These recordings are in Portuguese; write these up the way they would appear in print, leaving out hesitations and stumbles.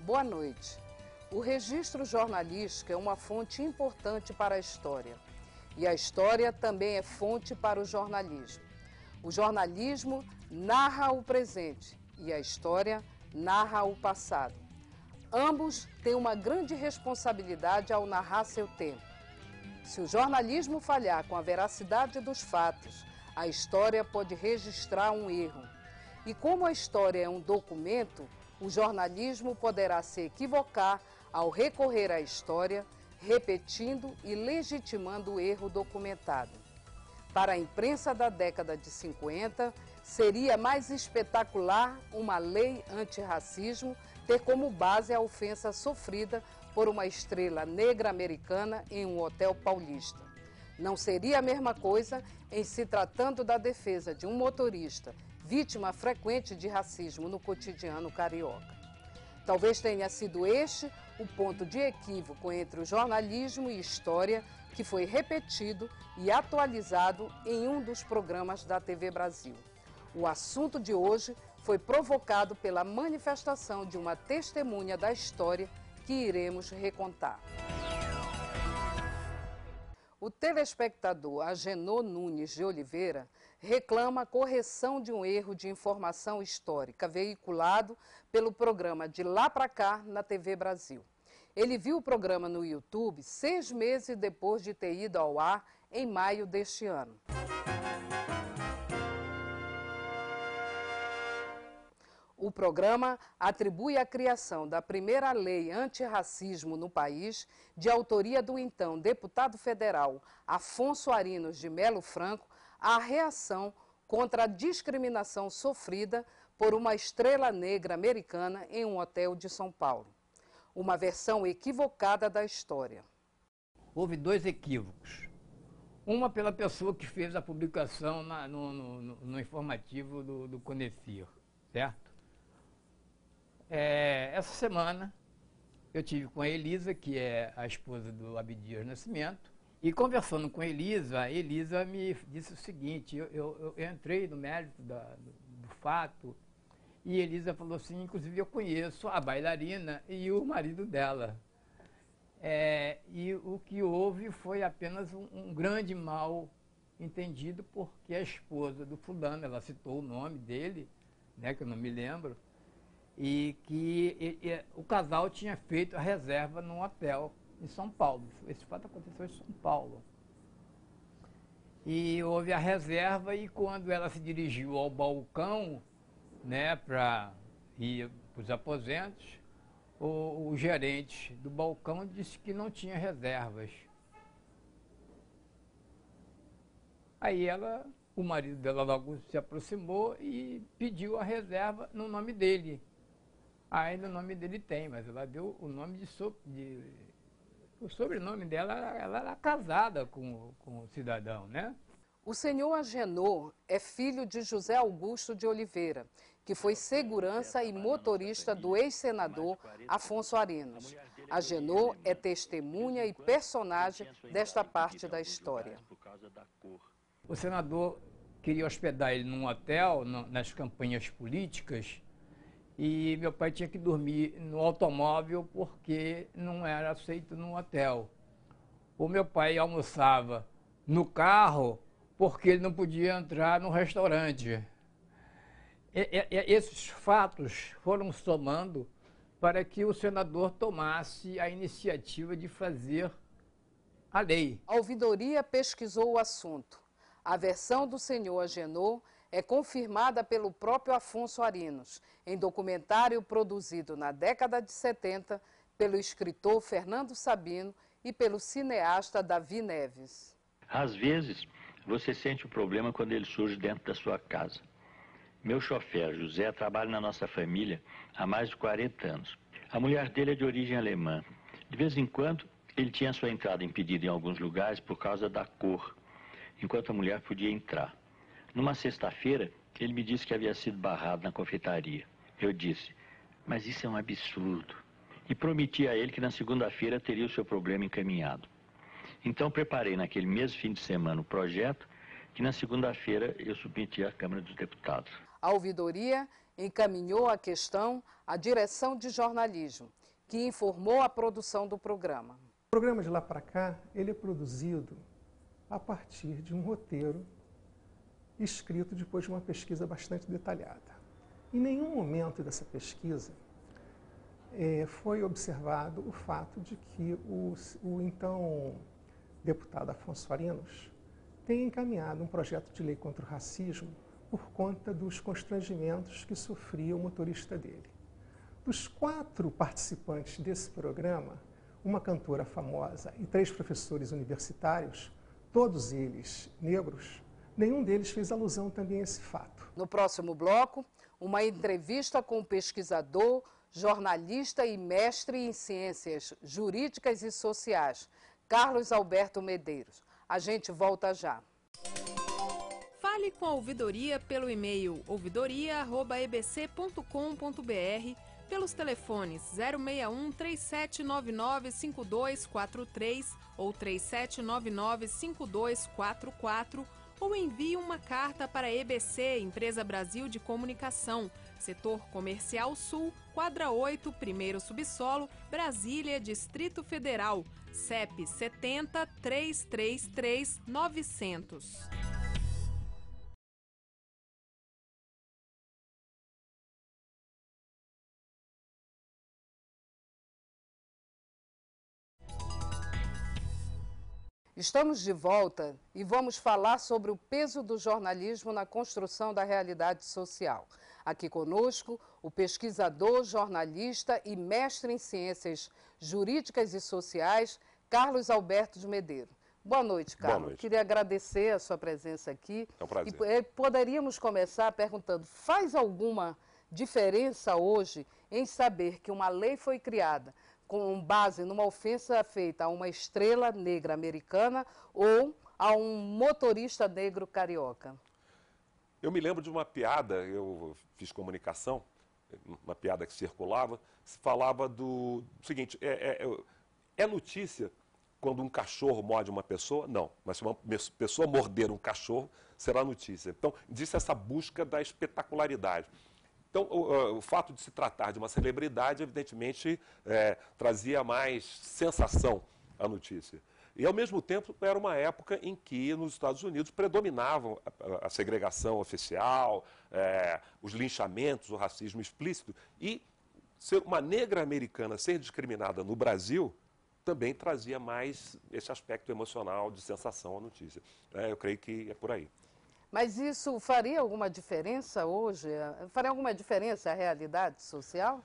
Boa noite. O registro jornalístico é uma fonte importante para a história. E a história também é fonte para o jornalismo. O jornalismo narra o presente e a história narra o passado. Ambos têm uma grande responsabilidade ao narrar seu tempo. Se o jornalismo falhar com a veracidade dos fatos, a história pode registrar um erro. E como a história é um documento, o jornalismo poderá se equivocar ao recorrer à história, repetindo e legitimando o erro documentado. Para a imprensa da década de 50, seria mais espetacular uma lei antirracismo ter como base a ofensa sofrida por uma estrela negra americana em um hotel paulista. Não seria a mesma coisa em se tratando da defesa de um motorista, vítima frequente de racismo no cotidiano carioca. Talvez tenha sido este o ponto de equívoco entre o jornalismo e história que foi repetido e atualizado em um dos programas da TV Brasil. O assunto de hoje foi provocado pela manifestação de uma testemunha da história que iremos recontar. O telespectador Agenor Nunes de Oliveira reclama a correção de um erro de informação histórica veiculado pelo programa De Lá Pra Cá na TV Brasil. Ele viu o programa no YouTube 6 meses depois de ter ido ao ar em maio deste ano. O programa atribui a criação da primeira lei antirracismo no país, de autoria do então deputado federal Afonso Arinos de Melo Franco, à reação contra a discriminação sofrida por uma estrela negra americana em um hotel de São Paulo. Uma versão equivocada da história. Houve 2 equívocos. Uma pela pessoa que fez a publicação no informativo do Conefir, certo? Essa semana eu tive com a Elisa, que é a esposa do Abdias Nascimento, e conversando com a Elisa me disse o seguinte, eu entrei no mérito do fato, e Elisa falou assim, inclusive eu conheço a bailarina e o marido dela. E o que houve foi apenas um grande mal entendido, porque a esposa do fulano, ela citou o nome dele, né, que eu não me lembro, e que o casal tinha feito a reserva num hotel em São Paulo. Esse fato aconteceu em São Paulo. E houve a reserva e quando ela se dirigiu ao balcão, né, para ir para os aposentos, o gerente do balcão disse que não tinha reservas. Aí o marido dela logo se aproximou e pediu a reserva no nome dele. Aí no nome dele tem, mas ela deu o nome o sobrenome dela, ela era casada com o cidadão, né? O senhor Agenor é filho de José Augusto de Oliveira, que foi segurança e motorista do ex-senador Afonso Arinos. Agenor é testemunha e personagem desta parte da história. O senador queria hospedar ele num hotel, nas campanhas políticas, e meu pai tinha que dormir no automóvel porque não era aceito no hotel. O meu pai almoçava no carro porque ele não podia entrar no restaurante. Esses fatos foram somando para que o senador tomasse a iniciativa de fazer a lei. A ouvidoria pesquisou o assunto. A versão do senhor Agenor é confirmada pelo próprio Afonso Arinos, em documentário produzido na década de 70 pelo escritor Fernando Sabino e pelo cineasta Davi Neves. Às vezes, você sente o problema quando ele surge dentro da sua casa. Meu chofer, José, trabalha na nossa família há mais de 40 anos. A mulher dele é de origem alemã. De vez em quando, ele tinha sua entrada impedida em alguns lugares por causa da cor, enquanto a mulher podia entrar. Numa sexta-feira, ele me disse que havia sido barrado na confeitaria. Eu disse, mas isso é um absurdo. E prometi a ele que na segunda-feira teria o seu problema encaminhado. Então preparei naquele mesmo fim de semana o projeto que na segunda-feira eu submeti à Câmara dos Deputados. A ouvidoria encaminhou a questão à direção de jornalismo, que informou a produção do programa. O programa De Lá Pra Cá, ele é produzido a partir de um roteiro escrito depois de uma pesquisa bastante detalhada. Em nenhum momento dessa pesquisa foi observado o fato de que o então deputado Afonso Arinos tem encaminhado um projeto de lei contra o racismo por conta dos constrangimentos que sofria o motorista dele. Dos 4 participantes desse programa, uma cantora famosa e 3 professores universitários, todos eles negros, nenhum deles fez alusão também a esse fato. No próximo bloco, uma entrevista com o pesquisador, jornalista e mestre em ciências jurídicas e sociais, Carlos Alberto Medeiros. A gente volta já. Fale com a ouvidoria pelo e-mail ouvidoria@ebc.com.br, pelos telefones 061 3799 5243 ou 3799 5244, ou envie uma carta para a EBC, Empresa Brasil de Comunicação, Setor Comercial Sul, Quadra 8, primeiro subsolo, Brasília, Distrito Federal, CEP 70 333 900. Estamos de volta e vamos falar sobre o peso do jornalismo na construção da realidade social. Aqui conosco, o pesquisador, jornalista e mestre em ciências jurídicas e sociais, Carlos Alberto de Medeiros. Boa noite, Carlos. Boa noite. Queria agradecer a sua presença aqui. É um prazer. E poderíamos começar perguntando, faz alguma diferença hoje em saber que uma lei foi criada com base numa ofensa feita a uma estrela negra americana ou a um motorista negro carioca? Eu me lembro de uma piada, eu fiz comunicação, uma piada que circulava, se falava do seguinte, é notícia quando um cachorro morde uma pessoa? Não, mas se uma pessoa morder um cachorro, será notícia. Então, disse essa busca da espetacularidade. Então, o fato de se tratar de uma celebridade, evidentemente, trazia mais sensação à notícia. E, ao mesmo tempo, era uma época em que, nos Estados Unidos, predominavam a segregação oficial, os linchamentos, o racismo explícito. E ser uma negra americana ser discriminada no Brasil também trazia mais esse aspecto emocional de sensação à notícia. Eu creio que é por aí. Mas isso faria alguma diferença hoje? Faria alguma diferença à realidade social?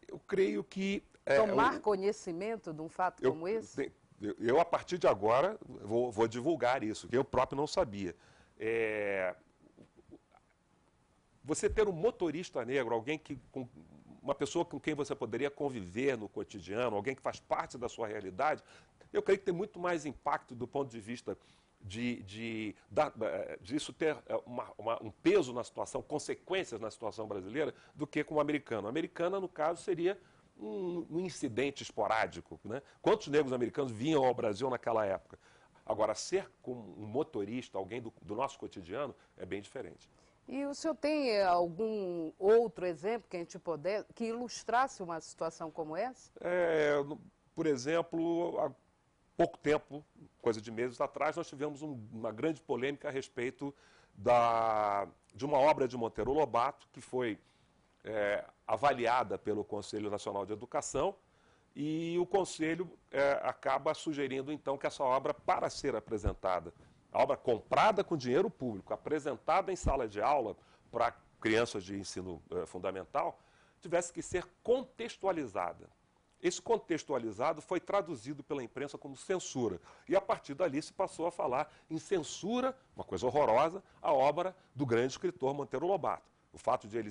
Eu creio que... Tomar conhecimento de um fato como esse? Eu, a partir de agora, vou divulgar isso, que eu próprio não sabia. Você ter um motorista negro, uma pessoa com quem você poderia conviver no cotidiano, alguém que faz parte da sua realidade, eu creio que tem muito mais impacto do ponto de vista de isso ter um peso na situação, consequências na situação brasileira, do que com o americano. O americano, no caso, seria um incidente esporádico, né? Quantos negros americanos vinham ao Brasil naquela época? Agora, ser como um motorista, alguém do nosso cotidiano, é bem diferente. E o senhor tem algum outro exemplo que a gente que ilustrasse uma situação como essa? Por exemplo, há pouco tempo, coisa de meses atrás, nós tivemos uma grande polêmica a respeito de uma obra de Monteiro Lobato, que foi avaliada pelo Conselho Nacional de Educação, e o Conselho acaba sugerindo, então, que essa obra, para ser apresentada, a obra comprada com dinheiro público, apresentada em sala de aula para crianças de ensino fundamental, tivesse que ser contextualizada. Esse contextualizado foi traduzido pela imprensa como censura. E, a partir dali, se passou a falar em censura, uma coisa horrorosa, a obra do grande escritor Monteiro Lobato. O fato de ele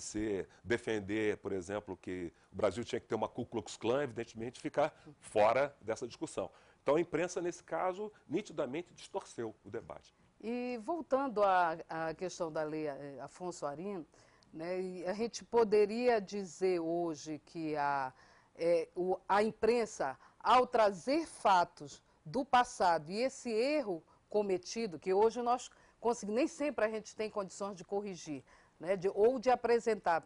defender, por exemplo, que o Brasil tinha que ter uma Ku Klux Klan, evidentemente, fica fora dessa discussão. Então, a imprensa, nesse caso, nitidamente distorceu o debate. E, voltando à questão da lei Afonso Arinos, né, a gente poderia dizer hoje que a imprensa, ao trazer fatos do passado e esse erro cometido, que hoje nós conseguimos, nem sempre a gente tem condições de corrigir, né, ou de apresentar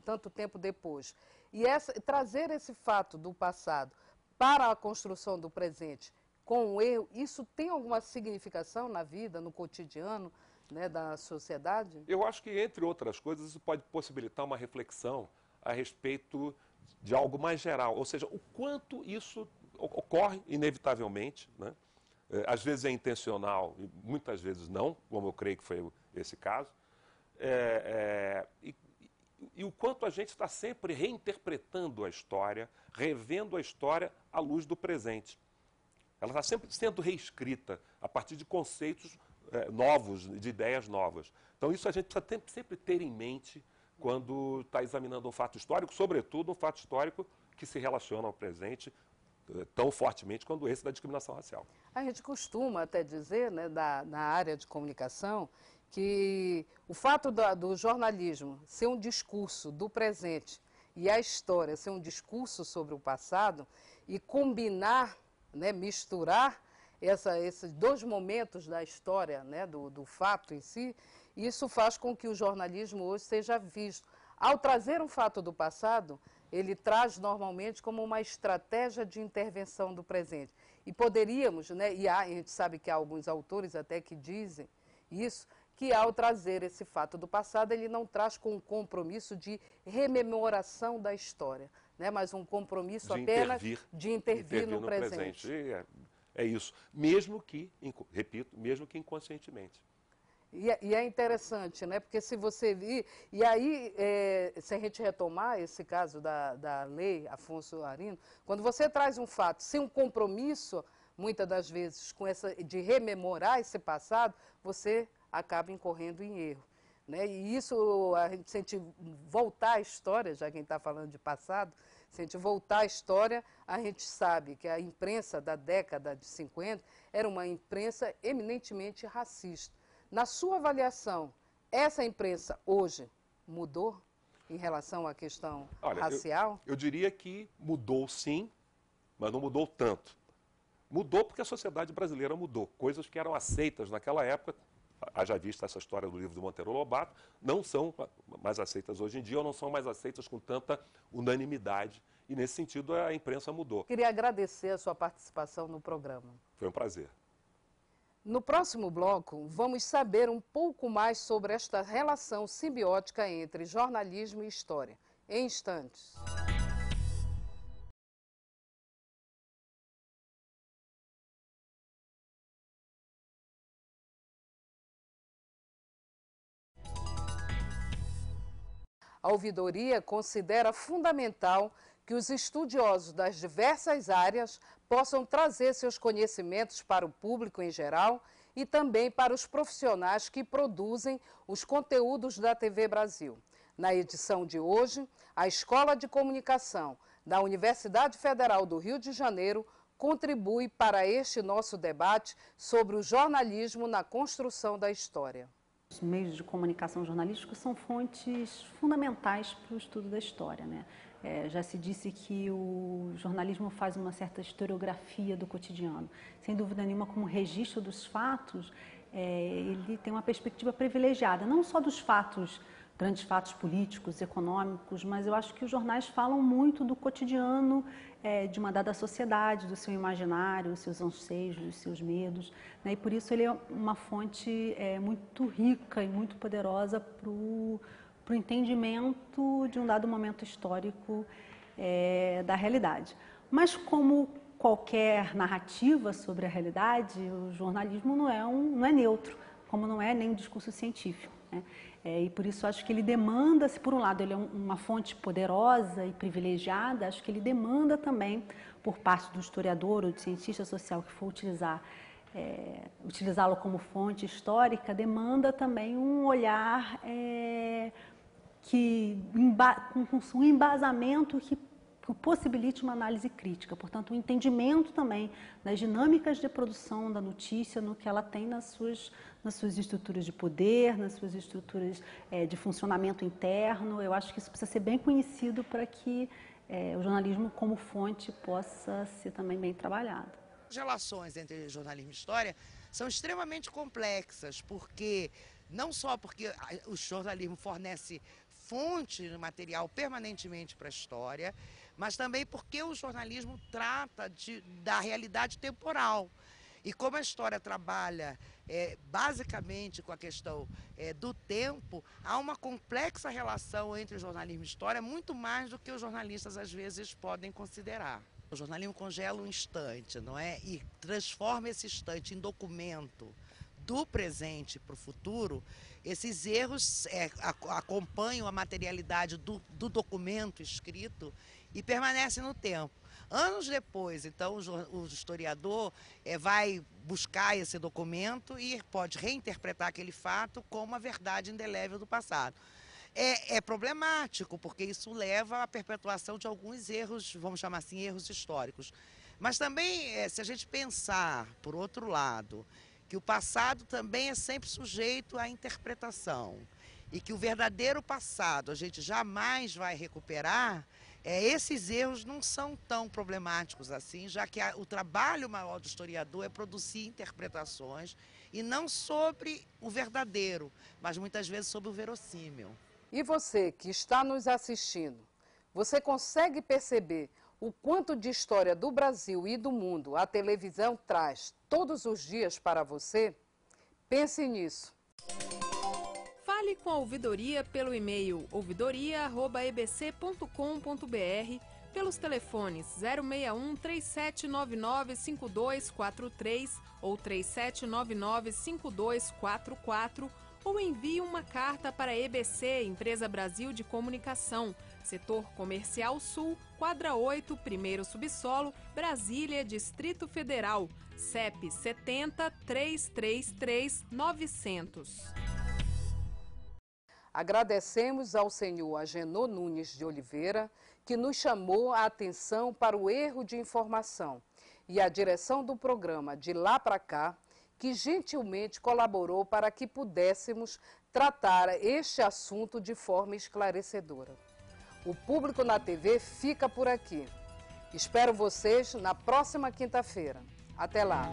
tanto tempo depois. E trazer esse fato do passado para a construção do presente com o erro, isso tem alguma significação na vida, no cotidiano, né, da sociedade? Eu acho que, entre outras coisas, isso pode possibilitar uma reflexão a respeito de algo mais geral, ou seja, o quanto isso ocorre inevitavelmente, né? Às vezes é intencional e muitas vezes não, como eu creio que foi esse caso, e o quanto a gente está sempre reinterpretando a história, revendo a história à luz do presente. Ela está sempre sendo reescrita a partir de conceitos novos, de ideias novas. Então isso a gente precisa sempre ter em mente quando está examinando um fato histórico, sobretudo um fato histórico que se relaciona ao presente tão fortemente quanto esse da discriminação racial. A gente costuma até dizer, né, na área de comunicação, que o fato do jornalismo ser um discurso do presente e a história ser um discurso sobre o passado e combinar, né, misturar esses dois momentos da história, né, do fato em si, isso faz com que o jornalismo hoje seja visto. Ao trazer um fato do passado, ele traz normalmente como uma estratégia de intervenção do presente. E poderíamos, né, a gente sabe que há alguns autores até que dizem isso, que ao trazer esse fato do passado, ele não traz com um compromisso de rememoração da história, né, mas um compromisso apenas de intervir no presente. É isso, mesmo que, repito, mesmo que inconscientemente. E é interessante, né? Porque se você vir... E aí, se a gente retomar esse caso da lei Afonso Arino, quando você traz um fato sem um compromisso, muitas das vezes, de rememorar esse passado, você acaba incorrendo em erro, né? E isso, se a gente voltar à história, já que a gente está falando de passado, se a gente voltar à história, a gente sabe que a imprensa da década de 50 era uma imprensa eminentemente racista. Na sua avaliação, essa imprensa hoje mudou em relação à questão racial? Eu diria que mudou sim, mas não mudou tanto. Mudou porque a sociedade brasileira mudou. Coisas que eram aceitas naquela época, haja vista essa história do livro do Monteiro Lobato, não são mais aceitas hoje em dia, ou não são mais aceitas com tanta unanimidade. E nesse sentido a imprensa mudou. Queria agradecer a sua participação no programa. Foi um prazer. No próximo bloco, vamos saber um pouco mais sobre esta relação simbiótica entre jornalismo e história. Em instantes. A ouvidoria considera fundamental que os estudiosos das diversas áreas possam trazer seus conhecimentos para o público em geral e também para os profissionais que produzem os conteúdos da TV Brasil. Na edição de hoje, a Escola de Comunicação da Universidade Federal do Rio de Janeiro contribui para este nosso debate sobre o jornalismo na construção da história. Os meios de comunicação jornalísticos são fontes fundamentais para o estudo da história, né? Já se disse que o jornalismo faz uma certa historiografia do cotidiano. Sem dúvida nenhuma, como registro dos fatos, ele tem uma perspectiva privilegiada, não só dos fatos, grandes fatos políticos, econômicos, mas eu acho que os jornais falam muito do cotidiano de uma dada sociedade, do seu imaginário, dos seus anseios, dos seus medos, né? E por isso ele é uma fonte muito rica e muito poderosa para o entendimento de um dado momento histórico da realidade. Mas como qualquer narrativa sobre a realidade, o jornalismo não é neutro, como não é nem um discurso científico, né? E por isso acho que ele demanda, se por um lado ele é uma fonte poderosa e privilegiada, acho que ele demanda também, por parte do historiador ou do cientista social que for utilizá-lo como fonte histórica, demanda também um olhar com um embasamento que possibilite uma análise crítica, portanto, um entendimento também das dinâmicas de produção da notícia, no que ela tem nas suas estruturas de poder, nas suas estruturas de funcionamento interno. Eu acho que isso precisa ser bem conhecido para que o jornalismo como fonte possa ser também bem trabalhado. As relações entre jornalismo e história são extremamente complexas, porque Não só porque o jornalismo fornece fonte de material permanentemente para a história, mas também porque o jornalismo trata da realidade temporal. E como a história trabalha basicamente com a questão do tempo, há uma complexa relação entre jornalismo e história, muito mais do que os jornalistas às vezes podem considerar. O jornalismo congela um instante, não é? E transforma esse instante em documento do presente para o futuro. Esses erros acompanham a materialidade do documento escrito e permanecem no tempo. Anos depois, então, o historiador vai buscar esse documento e pode reinterpretar aquele fato como a verdade indelével do passado. É problemático, porque isso leva à perpetuação de alguns erros, vamos chamar assim, erros históricos. Mas também, se a gente pensar, por outro lado, que o passado também é sempre sujeito à interpretação e que o verdadeiro passado a gente jamais vai recuperar, esses erros não são tão problemáticos assim, já que o trabalho maior do historiador é produzir interpretações e não sobre o verdadeiro, mas muitas vezes sobre o verossímil. E você que está nos assistindo, você consegue perceber o quanto de história do Brasil e do mundo a televisão traz todos os dias para você? Pense nisso. Fale com a ouvidoria pelo e-mail ouvidoria@ebc.com.br, pelos telefones 061 3799 5243 ou 3799 5244, ou envie uma carta para a EBC, Empresa Brasil de Comunicação, Setor Comercial Sul, Quadra 8, primeiro subsolo, Brasília, Distrito Federal, CEP 70 333 900. Agradecemos ao senhor Agenor Nunes de Oliveira, que nos chamou a atenção para o erro de informação, e a direção do programa De Lá Pra Cá, que gentilmente colaborou para que pudéssemos tratar este assunto de forma esclarecedora. O Público na TV fica por aqui. Espero vocês na próxima quinta-feira. Até lá!